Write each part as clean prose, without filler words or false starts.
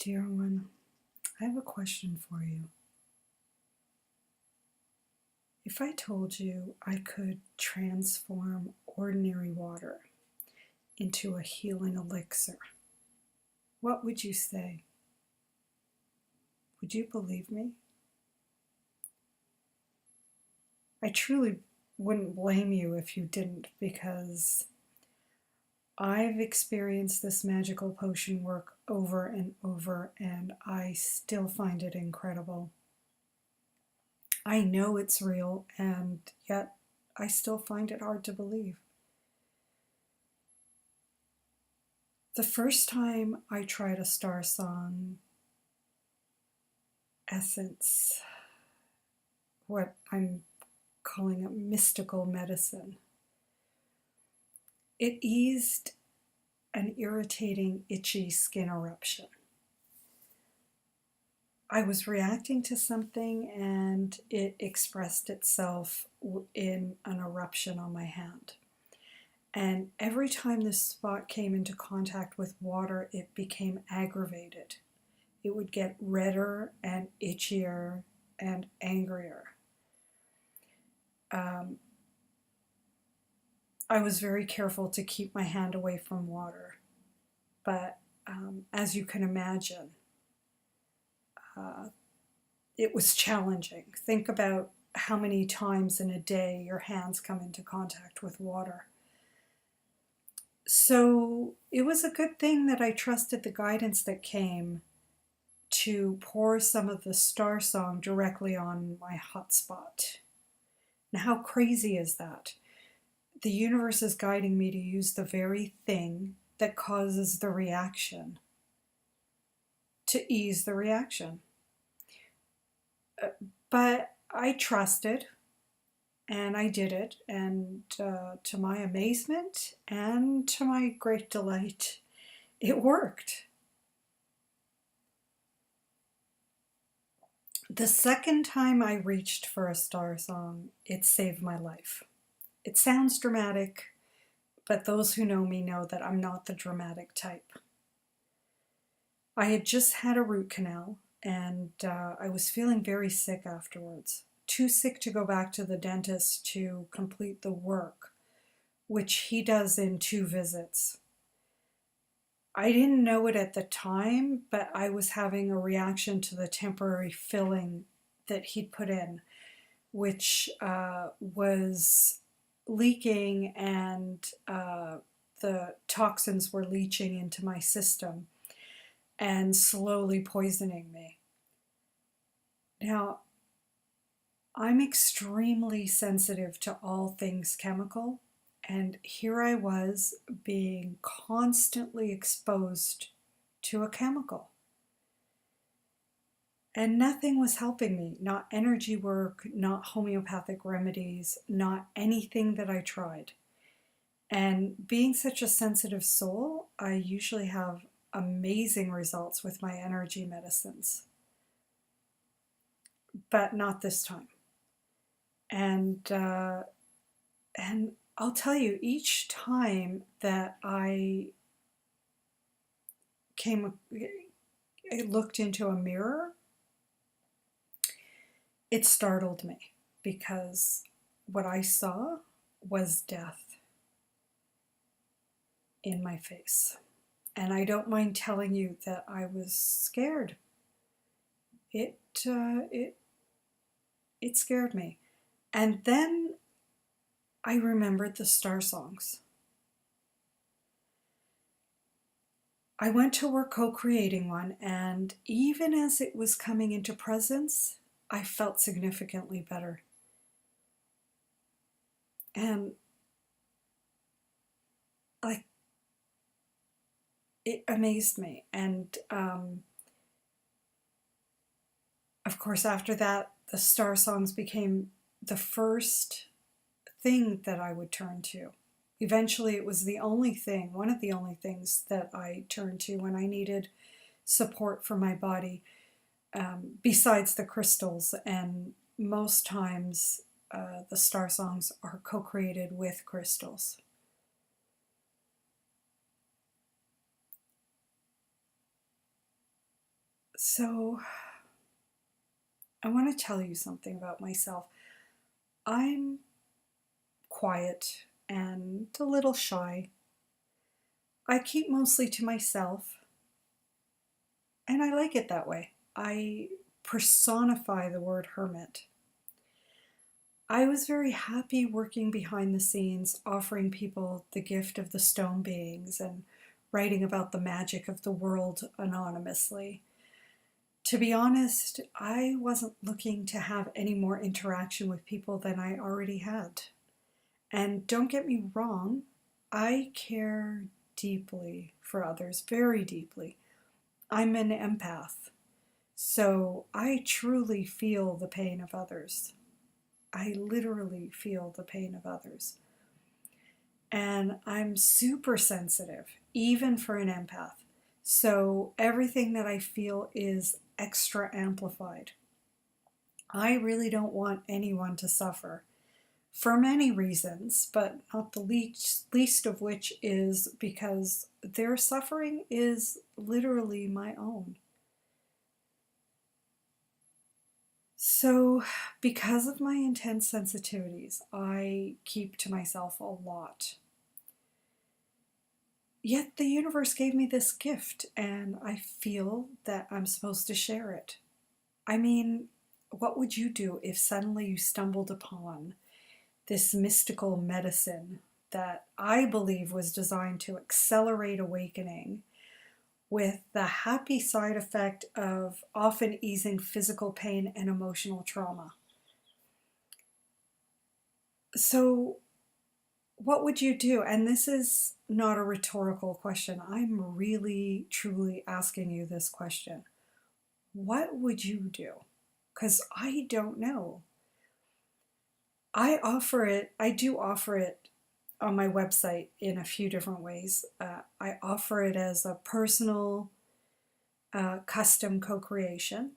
Dear one, I have a question for you. If I told you I could transform ordinary water into a healing elixir, what would you say? Would you believe me? I truly wouldn't blame you if you didn't, because I've experienced this magical potion work over and over, and I still find it incredible. I know it's real, and yet I still find it hard to believe. The first time I tried a Star Song essence, what I'm calling a mystical medicine, it eased an irritating, itchy skin eruption. I was reacting to something and it expressed itself in an eruption on my hand. And every time this spot came into contact with water, it became aggravated. It would get redder and itchier and angrier. I was very careful to keep my hand away from water, but as you can imagine, it was challenging. Think about how many times in a day your hands come into contact with water. So it was a good thing that I trusted the guidance that came to pour some of the Star Song directly on my hot spot. Now, how crazy is that? The universe is guiding me to use the very thing that causes the reaction to ease the reaction. But I trusted, and I did it, and to my amazement and to my great delight, it worked. The second time I reached for a Star Song, it saved my life. It sounds dramatic, but those who know me know that I'm not the dramatic type. I had just had a root canal, and I was feeling very sick afterwards. Too sick to go back to the dentist to complete the work, which he does in 2 visits. I didn't know it at the time, but I was having a reaction to the temporary filling that he'd put in, which was leaking, and the toxins were leaching into my system and slowly poisoning me. Now, I'm extremely sensitive to all things chemical, and here I was being constantly exposed to a chemical. And nothing was helping me, not energy work, not homeopathic remedies, not anything that I tried. And being such a sensitive soul, I usually have amazing results with my energy medicines. But not this time. And I'll tell you, each time that I looked into a mirror, it startled me, because what I saw was death in my face. And I don't mind telling you that I was scared. It scared me. And then I remembered the Star Songs. I went to work co-creating one, and even as it was coming into presence, I felt significantly better. And like, it amazed me. And of course, after that, the Star Songs became the first thing that I would turn to. Eventually, it was the only thing, one of the only things that I turned to when I needed support for my body, besides the crystals. And most times, the Star Songs are co-created with crystals. So I want to tell you something about myself. I'm quiet and a little shy. I keep mostly to myself, and I like it that way. I personify the word hermit. I was very happy working behind the scenes, offering people the gift of the stone beings and writing about the magic of the world anonymously. To be honest, I wasn't looking to have any more interaction with people than I already had. And don't get me wrong, I care deeply for others, very deeply. I'm an empath, so I truly feel the pain of others. I literally feel the pain of others. And I'm super sensitive, even for an empath. So everything that I feel is extra amplified. I really don't want anyone to suffer for many reasons, but not the least of which is because their suffering is literally my own. So, because of my intense sensitivities, I keep to myself a lot. Yet the universe gave me this gift, and I feel that I'm supposed to share it. I mean, what would you do if suddenly you stumbled upon this mystical medicine that I believe was designed to accelerate awakening with the happy side effect of often easing physical pain and emotional trauma? So, what would you do? And this is not a rhetorical question. I'm really, truly asking you this question. What would you do? Because I don't know. I do offer it on my website in a few different ways. I offer it as a personal custom co-creation.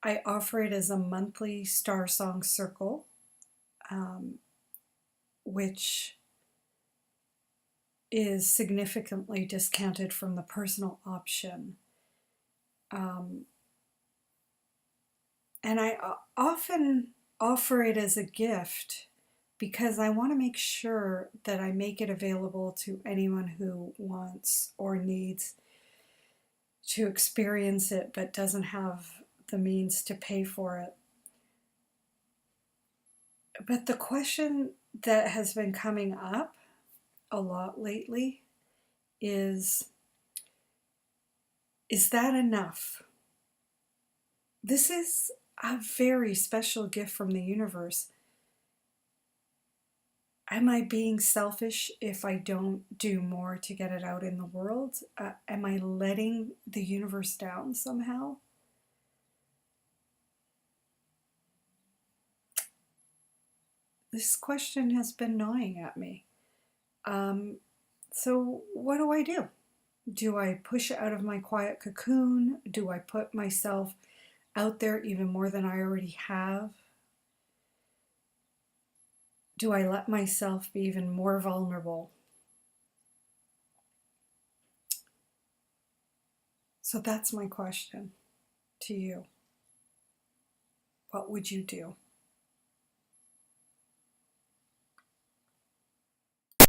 I offer it as a monthly Star Song Circle, which is significantly discounted from the personal option. Um, and I often offer it as a gift because I want to make sure that I make it available to anyone who wants or needs to experience it but doesn't have the means to pay for it. But the question that has been coming up a lot lately is that enough? This is a very special gift from the universe. Am I being selfish if I don't do more to get it out in the world? Am I letting the universe down somehow? This question has been gnawing at me. So, what do I do? Do I push it out of my quiet cocoon? Do I put myself out there even more than I already have? Do I let myself be even more vulnerable? So that's my question to you. What would you do?